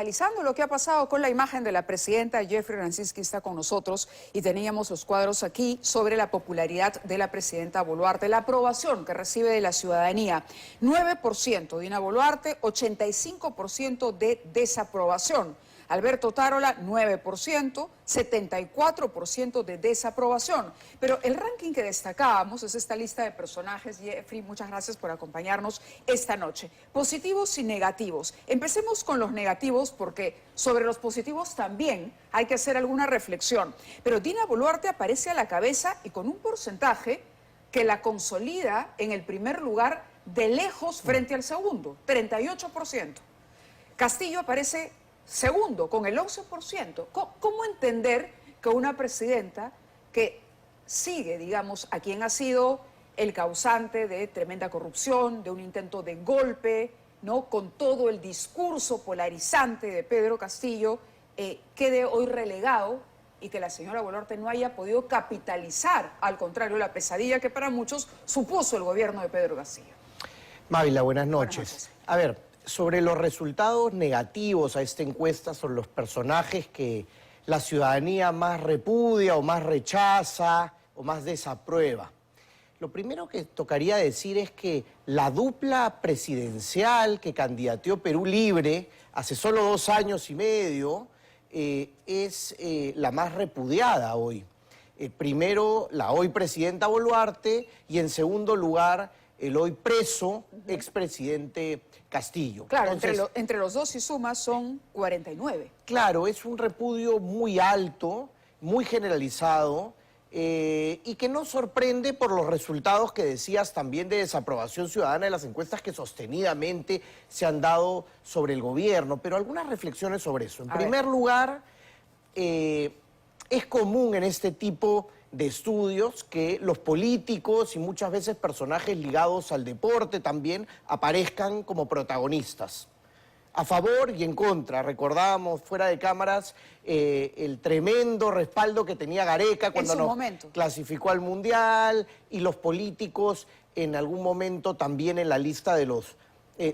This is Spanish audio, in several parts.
Analizando lo que ha pasado con la imagen de la presidenta, Jeffrey Ranciski está con nosotros y teníamos los cuadros aquí sobre la popularidad de la presidenta Boluarte, la aprobación que recibe de la ciudadanía. 9% Dina Boluarte, 85% de desaprobación. Alberto Otárola, 9%, 74% de desaprobación. Pero el ranking que destacábamos es esta lista de personajes. Jeffrey, muchas gracias por acompañarnos esta noche. Positivos y negativos. Empecemos con los negativos porque sobre los positivos también hay que hacer alguna reflexión. Pero Dina Boluarte aparece a la cabeza y con un porcentaje que la consolida en el primer lugar de lejos frente al segundo, 38%. Castillo aparece segundo, con el 11%. ¿Cómo entender que una presidenta que sigue, digamos, a quien ha sido el causante de tremenda corrupción, de un intento de golpe, ¿no?, con todo el discurso polarizante de Pedro Castillo, quede hoy relegado y que la señora Boluarte no haya podido capitalizar, al contrario, la pesadilla que para muchos supuso el gobierno de Pedro Castillo? Mávila, buenas noches. A ver, sobre los resultados negativos a esta encuesta, sobre los personajes que la ciudadanía más repudia o más rechaza o más desaprueba. Lo primero que tocaría decir es que la dupla presidencial que candidateó Perú Libre hace solo 2 años y medio es la más repudiada hoy. Primero, la hoy presidenta Boluarte y en segundo lugar, el hoy preso expresidente Castillo. Claro, entonces, entre los dos, si sumas, son 49. Claro, es un repudio muy alto, muy generalizado, y que no sorprende por los resultados que decías también de desaprobación ciudadana de las encuestas que sostenidamente se han dado sobre el gobierno. Pero algunas reflexiones sobre eso. En primer lugar, es común en este tipo de estudios que los políticos y muchas veces personajes ligados al deporte también aparezcan como protagonistas. A favor y en contra. Recordábamos fuera de cámaras el tremendo respaldo que tenía Gareca cuando nos clasificó al Mundial, y los políticos en algún momento también en la lista de los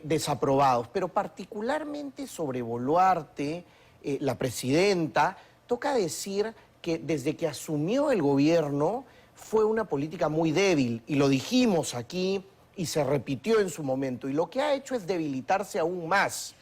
desaprobados. Pero particularmente sobre Boluarte, la presidenta, toca decir que desde que asumió el gobierno fue una política muy débil, y lo dijimos aquí y se repitió en su momento, y lo que ha hecho es debilitarse aún más.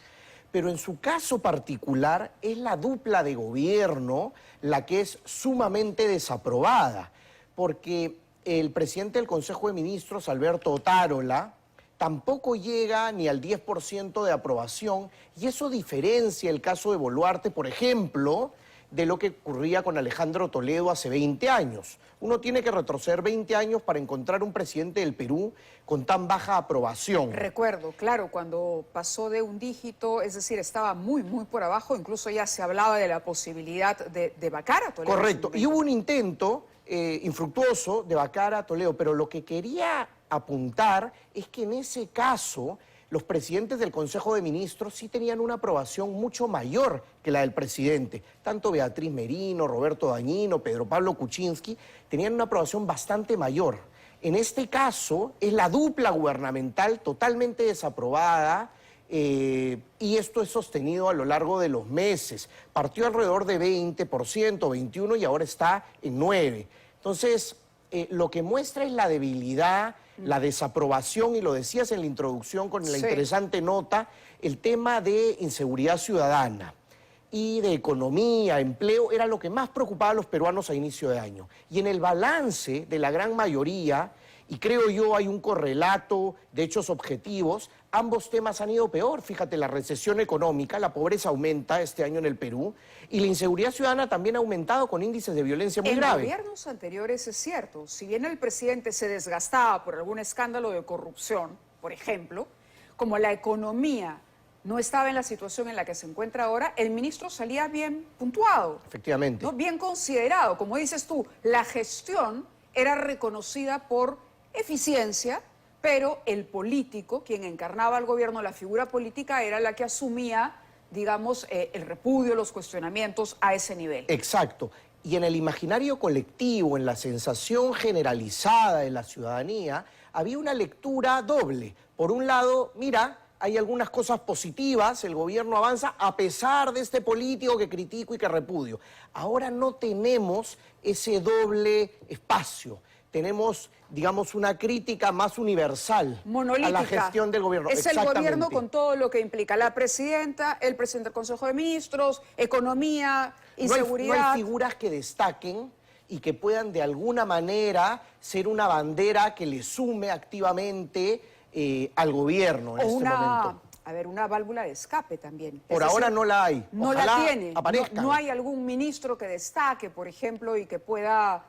Pero en su caso particular es la dupla de gobierno la que es sumamente desaprobada, porque el presidente del Consejo de Ministros, Alberto Otárola, tampoco llega ni al 10% de aprobación, y eso diferencia el caso de Boluarte, por ejemplo, de lo que ocurría con Alejandro Toledo hace 20 años. Uno tiene que retroceder 20 años para encontrar un presidente del Perú con tan baja aprobación. Recuerdo, claro, cuando pasó de un dígito, es decir, estaba muy por abajo, incluso ya se hablaba de la posibilidad de vacar a Toledo. Correcto, y hubo un intento infructuoso de vacar a Toledo, pero lo que quería apuntar es que en ese caso los presidentes del Consejo de Ministros sí tenían una aprobación mucho mayor que la del presidente. Tanto Beatriz Merino, Roberto Dañino, Pedro Pablo Kuczynski tenían una aprobación bastante mayor. En este caso es la dupla gubernamental totalmente desaprobada, y esto es sostenido a lo largo de los meses. Partió alrededor de 20%, 21% y ahora está en 9%. Entonces, lo que muestra es la debilidad, la desaprobación, y lo decías en la introducción con la interesante nota, el tema de inseguridad ciudadana y de economía, empleo, era lo que más preocupaba a los peruanos a inicio de año. Y en el balance de la gran mayoría, y creo yo hay un correlato de hechos objetivos, ambos temas han ido peor. Fíjate, la recesión económica, la pobreza aumenta este año en el Perú, y la inseguridad ciudadana también ha aumentado con índices de violencia muy graves. En gobiernos anteriores es cierto, si bien el presidente se desgastaba por algún escándalo de corrupción, por ejemplo, como la economía no estaba en la situación en la que se encuentra ahora, el ministro salía bien puntuado. Efectivamente. ¿No? Bien considerado. Como dices tú, la gestión era reconocida por eficiencia, pero el político, quien encarnaba al gobierno, la figura política, era la que asumía, digamos, el repudio, los cuestionamientos a ese nivel. Exacto. Y en el imaginario colectivo, en la sensación generalizada de la ciudadanía, había una lectura doble. Por un lado, mira, hay algunas cosas positivas, el gobierno avanza a pesar de este político que critico y que repudio. Ahora no tenemos ese doble espacio. Tenemos, digamos, una crítica más universal a la gestión del gobierno. Es el gobierno con todo lo que implica. La presidenta, el presidente del Consejo de Ministros, economía, inseguridad. No hay figuras que destaquen y que puedan de alguna manera ser una bandera que le sume activamente al gobierno en este momento. A ver, una válvula de escape también. Por ahora no la hay. No Ojalá la tiene. aparezcan. No hay algún ministro que destaque, por ejemplo, y que pueda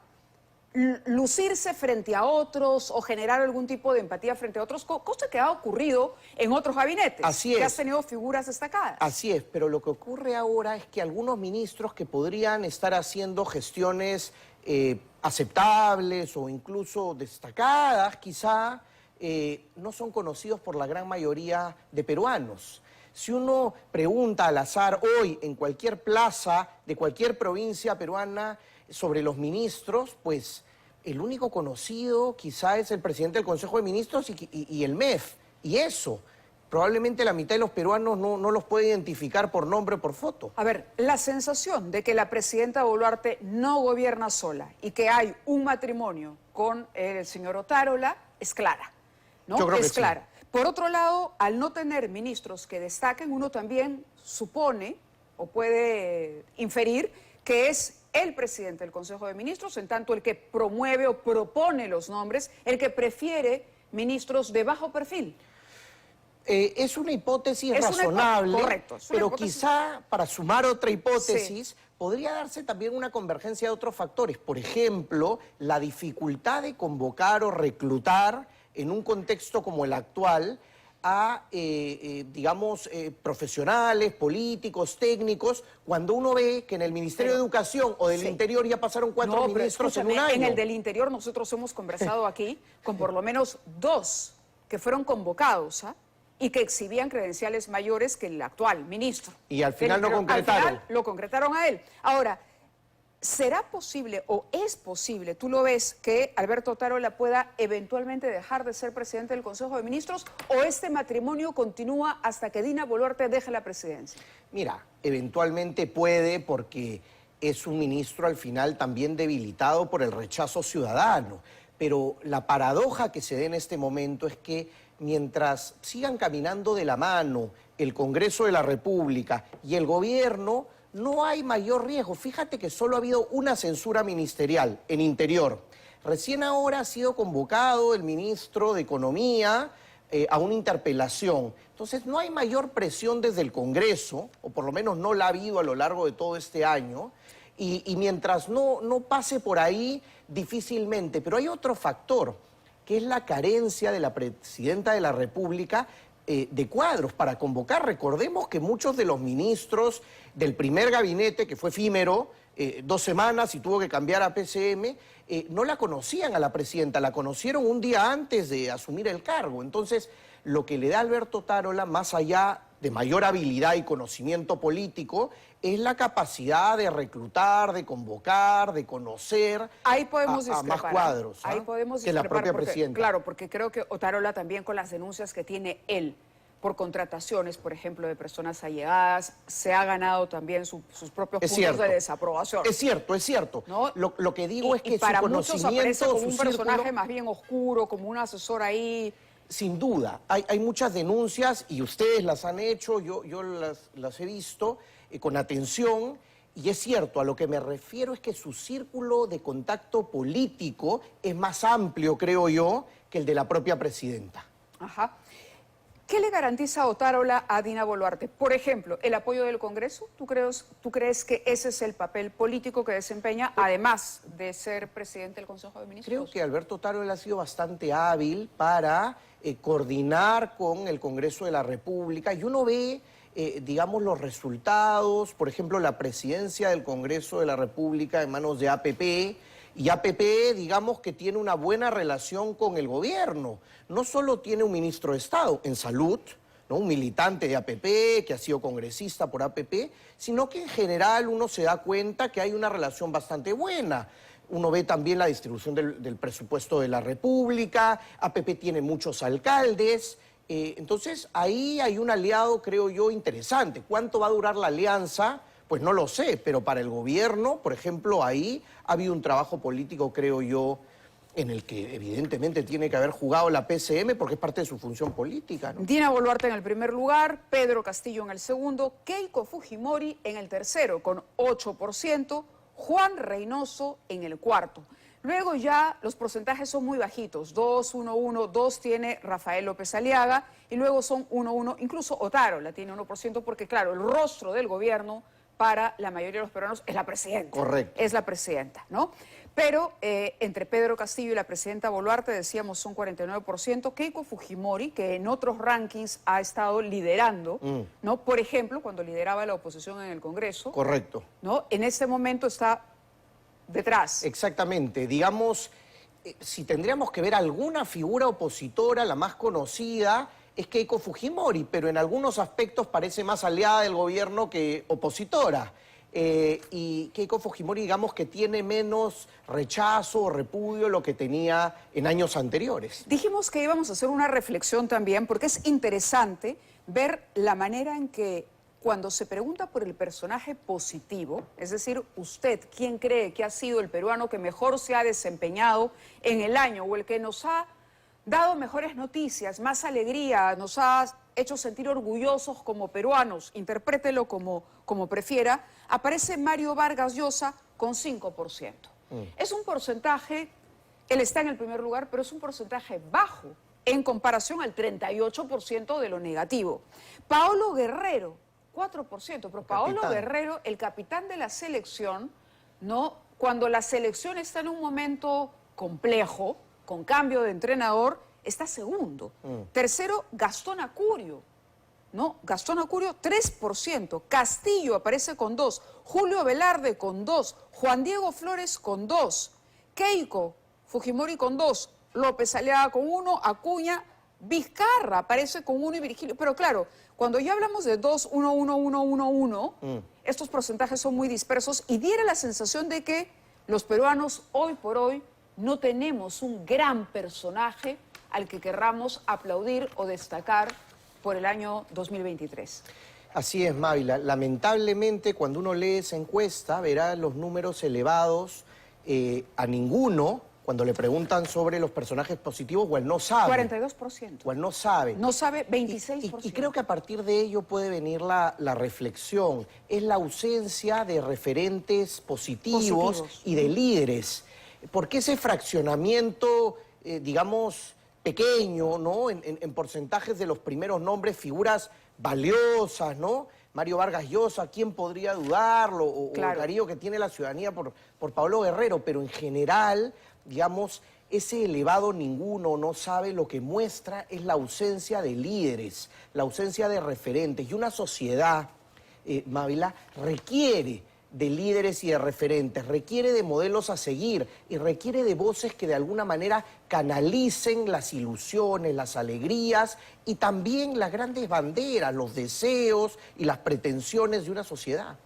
lucirse frente a otros o generar algún tipo de empatía frente a otros, cosa que ha ocurrido en otros gabinetes. Así es. Que has tenido figuras destacadas. Así es, pero lo que ocurre ahora es que algunos ministros que podrían estar haciendo gestiones aceptables o incluso destacadas, quizá, no son conocidos por la gran mayoría de peruanos. Si uno pregunta al azar hoy en cualquier plaza de cualquier provincia peruana sobre los ministros, pues el único conocido quizá es el presidente del Consejo de Ministros y el MEF. Y eso, probablemente la mitad de los peruanos no los puede identificar por nombre o por foto. A ver, la sensación de que la presidenta Boluarte no gobierna sola y que hay un matrimonio con el señor Otárola es clara, ¿no? Yo creo que es clara. sí. Por otro lado, al no tener ministros que destaquen, uno también supone o puede inferir que es el presidente del Consejo de Ministros, en tanto el que promueve o propone los nombres, el que prefiere ministros de bajo perfil. Es una hipótesis razonable, correcto, pero quizá para sumar otra hipótesis, sí, podría darse también una convergencia de otros factores. Por ejemplo, la dificultad de convocar o reclutar en un contexto como el actual a, digamos, profesionales, políticos, técnicos, cuando uno ve que en el Ministerio de Educación o del Interior ya pasaron 4 ministros en un año. En el del Interior nosotros hemos conversado aquí con por lo menos 2 que fueron convocados, ¿ah? Y que exhibían credenciales mayores que el actual ministro. Y al final no concretaron. Al final lo concretaron a él. Ahora, ¿será posible o es posible, tú lo ves, que Alberto Otárola pueda eventualmente dejar de ser presidente del Consejo de Ministros o este matrimonio continúa hasta que Dina Boluarte deje la presidencia? Mira, eventualmente puede porque es un ministro al final también debilitado por el rechazo ciudadano. Pero la paradoja que se da en este momento es que mientras sigan caminando de la mano el Congreso de la República y el gobierno, no hay mayor riesgo. Fíjate que solo ha habido una censura ministerial en Interior. Recién ahora ha sido convocado el ministro de Economía a una interpelación. Entonces no hay mayor presión desde el Congreso, o por lo menos no la ha habido a lo largo de todo este año, y mientras no pase por ahí, difícilmente. Pero hay otro factor, que es la carencia de la presidenta de la República de cuadros para convocar. Recordemos que muchos de los ministros del primer gabinete, que fue efímero, 2 semanas y tuvo que cambiar a PCM, no la conocían a la presidenta, la conocieron un día antes de asumir el cargo. Entonces, lo que le da a Alberto Otárola, más allá de mayor habilidad y conocimiento político, es la capacidad de reclutar, de convocar, de conocer Ahí podemos a más cuadros, Ahí podemos que la propia porque, presidenta. Claro, porque creo que Otárola también con las denuncias que tiene él por contrataciones, por ejemplo, de personas allegadas, se ha ganado también sus propios puntos de desaprobación. Es cierto. ¿No? Lo que digo es que para su muchos conocimiento, aparece como un su personaje círculo, más bien oscuro, como un asesor ahí. Sin duda, hay muchas denuncias y ustedes las han hecho, yo las he visto con atención, y es cierto, a lo que me refiero es que su círculo de contacto político es más amplio, creo yo, que el de la propia presidenta. Ajá. ¿Qué le garantiza Otárola a Dina Boluarte? Por ejemplo, el apoyo del Congreso. ¿Tú crees que ese es el papel político que desempeña, además de ser presidente del Consejo de Ministros? Creo que Alberto Otárola ha sido bastante hábil para coordinar con el Congreso de la República, y uno ve, digamos, los resultados, por ejemplo, la presidencia del Congreso de la República en manos de APP, y APP, digamos, que tiene una buena relación con el gobierno. No solo tiene un ministro de Estado en salud, ¿no?, un militante de APP que ha sido congresista por APP, sino que en general uno se da cuenta que hay una relación bastante buena. Uno ve también la distribución del presupuesto de la República, APP tiene muchos alcaldes, Entonces, ahí hay un aliado, creo yo, interesante. ¿Cuánto va a durar la alianza? Pues no lo sé, pero para el gobierno, por ejemplo, ahí ha habido un trabajo político, creo yo, en el que evidentemente tiene que haber jugado la PCM porque es parte de su función política, ¿no? Dina Boluarte en el primer lugar, Pedro Castillo en el segundo, Keiko Fujimori en el tercero con 8%, Juan Reynoso en el cuarto. Luego ya los porcentajes son muy bajitos, 2, 1, 1, 2 tiene Rafael López Aliaga y luego son 1, 1, incluso Otaro la tiene 1% porque claro, el rostro del gobierno para la mayoría de los peruanos es la presidenta. Correcto. Es la presidenta, ¿no? Pero entre Pedro Castillo y la presidenta Boluarte, decíamos, son 49%. Keiko Fujimori, que en otros rankings ha estado liderando, ¿no? Por ejemplo, cuando lideraba la oposición en el Congreso. Correcto. ¿No? En este momento está detrás. Exactamente. Digamos, si tendríamos que ver alguna figura opositora, la más conocida es Keiko Fujimori, pero en algunos aspectos parece más aliada del gobierno que opositora. Y Keiko Fujimori, digamos que tiene menos rechazo o repudio de lo que tenía en años anteriores. Dijimos que íbamos a hacer una reflexión también, porque es interesante ver la manera en que cuando se pregunta por el personaje positivo, es decir, usted, ¿quién cree que ha sido el peruano que mejor se ha desempeñado en el año o el que nos ha dado mejores noticias, más alegría, nos ha hecho sentir orgullosos como peruanos, interprételo como prefiera, aparece Mario Vargas Llosa con 5%. Es un porcentaje, él está en el primer lugar, pero es un porcentaje bajo en comparación al 38% de lo negativo. Paolo Guerrero, 4%, pero Paolo Guerrero, el capitán de la selección, ¿no? Cuando la selección está en un momento complejo, con cambio de entrenador, está segundo. Tercero, Gastón Acurio, ¿no? Gastón Acurio, 3%. Castillo aparece con 2%. Julio Velarde con 2%. Juan Diego Flores con 2%. Keiko Fujimori con 2%. López Aliaga con 1%. Acuña, Vizcarra aparece con 1% y Virgilio. Pero claro, cuando ya hablamos de 2, 1, 1, 1, 1, 1, estos porcentajes son muy dispersos y diera la sensación de que los peruanos hoy por hoy no tenemos un gran personaje al que querramos aplaudir o destacar por el año 2023. Así es, Mávila. Lamentablemente, cuando uno lee esa encuesta, verá los números elevados. A ninguno, cuando le preguntan sobre los personajes positivos, o él no sabe. 42%. O él no sabe. No sabe 26%. Y creo que a partir de ello puede venir la reflexión. Es la ausencia de referentes positivos y de líderes. Porque ese fraccionamiento, digamos, pequeño, ¿no? En porcentajes de los primeros nombres, figuras valiosas, ¿no? Mario Vargas Llosa, ¿quién podría dudarlo? O el cariño que tiene la ciudadanía por Paolo Guerrero, pero en general, digamos, ese elevado ninguno no sabe, lo que muestra es la ausencia de líderes, la ausencia de referentes. Y una sociedad, Mávila, requiere de líderes y de referentes, requiere de modelos a seguir y requiere de voces que de alguna manera canalicen las ilusiones, las alegrías y también las grandes banderas, los deseos y las pretensiones de una sociedad.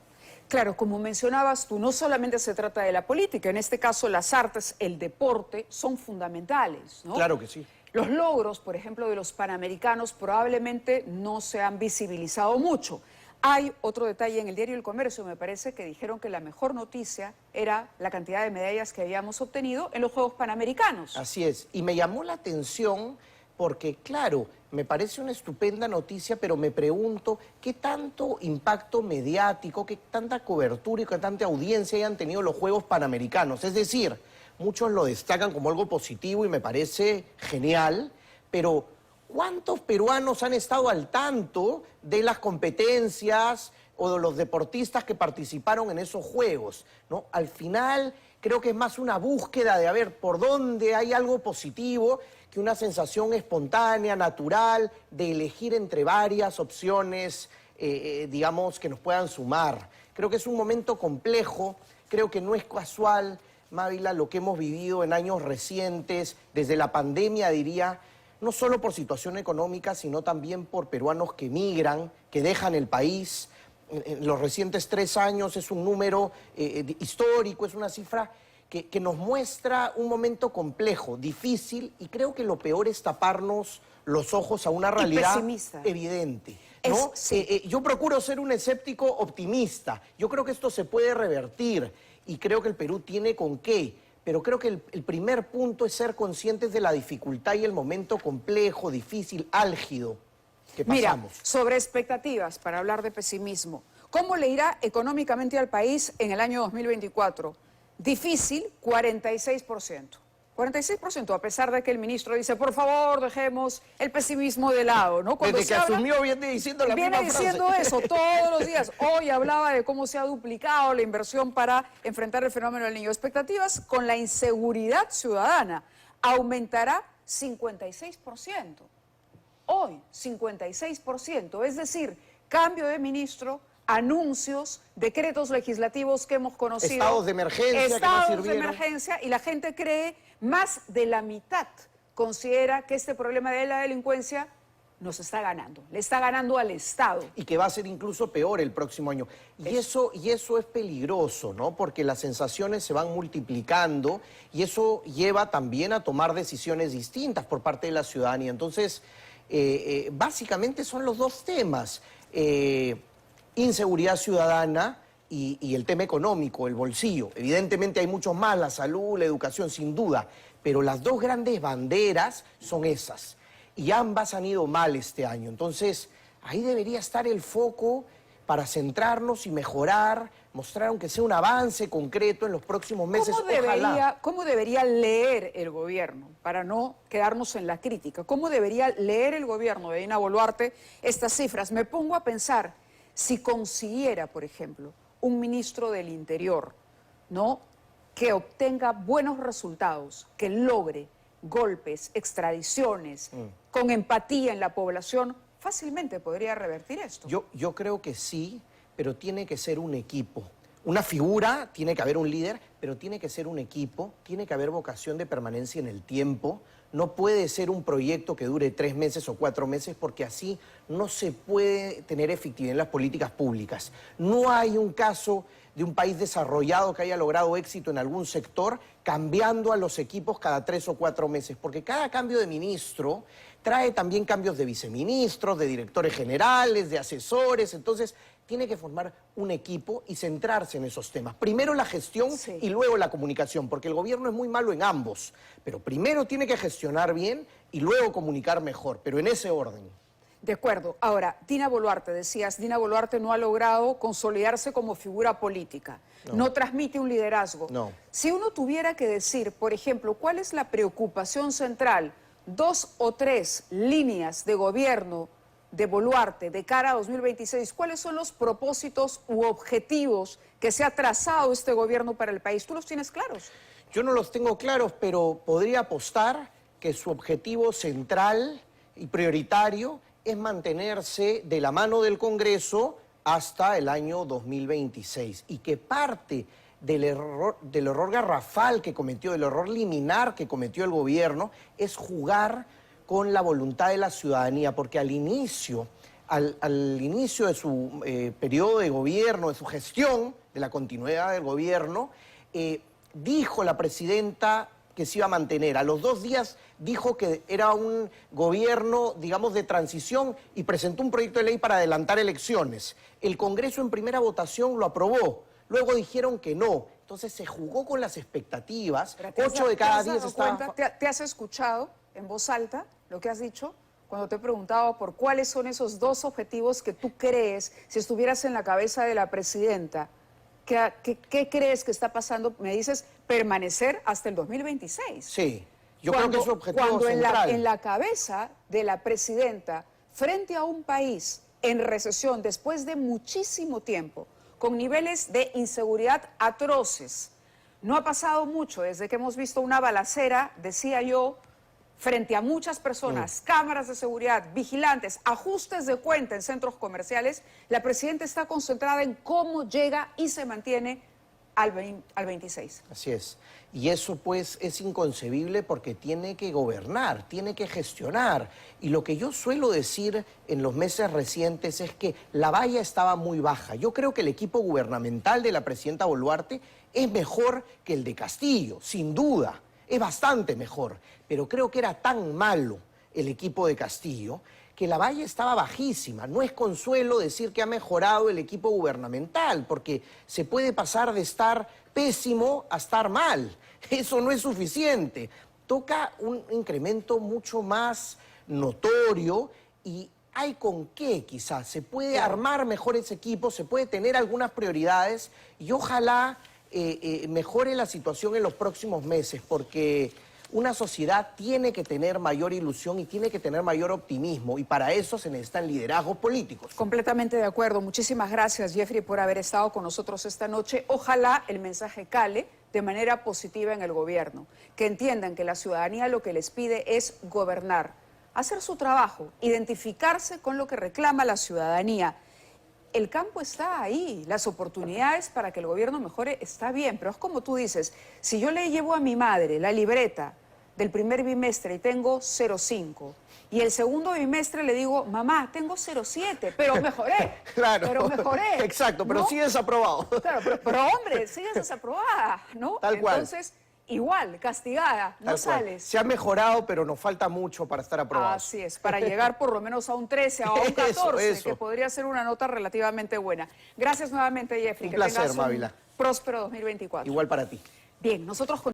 Claro, como mencionabas tú, no solamente se trata de la política, en este caso las artes, el deporte son fundamentales, ¿no? Claro que sí. Los logros, por ejemplo, de los panamericanos probablemente no se han visibilizado mucho. Hay otro detalle en el diario El Comercio, me parece que dijeron que la mejor noticia era la cantidad de medallas que habíamos obtenido en los Juegos Panamericanos. Así es, y me llamó la atención porque, claro, me parece una estupenda noticia, pero me pregunto qué tanto impacto mediático, qué tanta cobertura y qué tanta audiencia hayan tenido los Juegos Panamericanos. Es decir, muchos lo destacan como algo positivo y me parece genial, pero ¿cuántos peruanos han estado al tanto de las competencias o de los deportistas que participaron en esos juegos, ¿no? Al final creo que es más una búsqueda de a ver por dónde hay algo positivo que una sensación espontánea, natural, de elegir entre varias opciones, digamos, que nos puedan sumar. Creo que es un momento complejo, creo que no es casual, Mávila, lo que hemos vivido en años recientes, desde la pandemia, diría, no solo por situación económica, sino también por peruanos que migran, que dejan el país. En los recientes 3 años es un número histórico, es una cifra que nos muestra un momento complejo, difícil, y creo que lo peor es taparnos los ojos a una realidad evidente, ¿no? Yo procuro ser un escéptico optimista. Yo creo que esto se puede revertir y creo que el Perú tiene con qué. Pero creo que el primer punto es ser conscientes de la dificultad y el momento complejo, difícil, álgido que pasamos. Mira, sobre expectativas, para hablar de pesimismo, ¿cómo le irá económicamente al país en el año 2024? Difícil, 46%. 46%, a pesar de que el ministro dice, por favor, dejemos el pesimismo de lado, ¿no? Desde que asumió viene diciendo la misma frase. Viene diciendo eso todos los días. Hoy hablaba de cómo se ha duplicado la inversión para enfrentar el fenómeno del niño. Expectativas con la inseguridad ciudadana. Aumentará 56%. Hoy, 56%. Es decir, cambio de ministro, anuncios, decretos legislativos que hemos conocido. Estados de emergencia que no sirvieron. De emergencia, y la gente cree, más de la mitad considera que este problema de la delincuencia nos está ganando, le está ganando al Estado. Y que va a ser incluso peor el próximo año. Y eso es peligroso, ¿no? Porque las sensaciones se van multiplicando y eso lleva también a tomar decisiones distintas por parte de la ciudadanía. Entonces, básicamente son los dos temas. Inseguridad ciudadana y el tema económico, el bolsillo. Evidentemente hay muchos más, la salud, la educación, sin duda, pero las dos grandes banderas son esas. Y ambas han ido mal este año. Entonces, ahí debería estar el foco para centrarnos y mejorar, mostrar aunque sea un avance concreto en los próximos meses. ¿Cómo debería leer el gobierno, para no quedarnos en la crítica? ¿Cómo debería leer el gobierno de Dina Boluarte estas cifras? Me pongo a pensar, si consiguiera, por ejemplo, un ministro del Interior, ¿no?, que obtenga buenos resultados, que logre golpes, extradiciones, con empatía en la población, fácilmente podría revertir esto. Yo creo que sí, pero tiene que ser un equipo. Una figura, tiene que haber un líder, pero tiene que ser un equipo, tiene que haber vocación de permanencia en el tiempo. No puede ser un proyecto que dure 3 meses o 4 meses, porque así no se puede tener efectividad en las políticas públicas. No hay un caso de un país desarrollado que haya logrado éxito en algún sector cambiando a los equipos cada 3 o 4 meses, porque cada cambio de ministro trae también cambios de viceministros, de directores generales, de asesores. Entonces, tiene que formar un equipo y centrarse en esos temas. Primero la gestión y luego la comunicación, porque el gobierno es muy malo en ambos. Pero primero tiene que gestionar bien y luego comunicar mejor, pero en ese orden. De acuerdo. Ahora, Dina Boluarte, decías, Dina Boluarte no ha logrado consolidarse como figura política. No transmite un liderazgo. No. Si uno tuviera que decir, por ejemplo, ¿cuál es la preocupación central? 2 o 3 líneas de gobierno de Boluarte de cara a 2026, ¿cuáles son los propósitos u objetivos que se ha trazado este gobierno para el país? ¿Tú los tienes claros? Yo no los tengo claros, pero podría apostar que su objetivo central y prioritario es mantenerse de la mano del Congreso hasta el año 2026 y que parte del error garrafal que cometió, del error liminar que cometió el gobierno, es jugar con la voluntad de la ciudadanía, porque al inicio de su periodo de gobierno, de su gestión, de la continuidad del gobierno, dijo la presidenta que se iba a mantener. A los 2 días dijo que era un gobierno, digamos, de transición y presentó un proyecto de ley para adelantar elecciones. El Congreso en primera votación lo aprobó. Luego dijeron que no. Entonces se jugó con las expectativas. 8 de cada 10 estaban... ¿Te has escuchado en voz alta lo que has dicho? Cuando te he preguntado por cuáles son esos 2 objetivos que tú crees, si estuvieras en la cabeza de la presidenta, ¿qué crees que está pasando? Me dices, permanecer hasta el 2026. Sí, yo creo que es su objetivo central. Cuando en la cabeza de la presidenta, frente a un país en recesión después de muchísimo tiempo, con niveles de inseguridad atroces, no ha pasado mucho desde que hemos visto una balacera, decía yo, frente a muchas personas, cámaras de seguridad, vigilantes, ajustes de cuenta en centros comerciales, la presidenta está concentrada en cómo llega y se mantiene al 26. Así es. Y eso pues es inconcebible porque tiene que gobernar, tiene que gestionar. Y lo que yo suelo decir en los meses recientes es que la valla estaba muy baja. Yo creo que el equipo gubernamental de la presidenta Boluarte es mejor que el de Castillo, sin duda. Es bastante mejor. Pero creo que era tan malo el equipo de Castillo que la valla estaba bajísima. No es consuelo decir que ha mejorado el equipo gubernamental, porque se puede pasar de estar pésimo a estar mal. Eso no es suficiente. Toca un incremento mucho más notorio y hay con qué quizás. Se puede armar mejor ese equipo, se puede tener algunas prioridades y ojalá mejore la situación en los próximos meses, porque una sociedad tiene que tener mayor ilusión y tiene que tener mayor optimismo, y para eso se necesitan liderazgos políticos. Completamente de acuerdo. Muchísimas gracias, Jeffrey, por haber estado con nosotros esta noche. Ojalá el mensaje cale de manera positiva en el gobierno, que entiendan que la ciudadanía lo que les pide es gobernar, hacer su trabajo, identificarse con lo que reclama la ciudadanía. El campo está ahí, las oportunidades para que el gobierno mejore está bien, pero es como tú dices, si yo le llevo a mi madre la libreta del primer bimestre y tengo 0,5, y el segundo bimestre le digo, mamá, tengo 0,7, pero mejoré. Claro. Pero mejoré. Exacto, pero ¿no? sí desaprobado. Claro, pero hombre, sigues desaprobada, ¿no? Tal cual. Entonces, igual, castigada, no Tal cual. sales. Se ha mejorado, pero nos falta mucho para estar aprobados. Así es, para llegar por lo menos a un 13, a un 14, Eso. que podría ser una nota relativamente buena. Gracias nuevamente, Jeffrey. Un que placer, tengas Mávila. un próspero 2024. Igual para ti. Bien, nosotros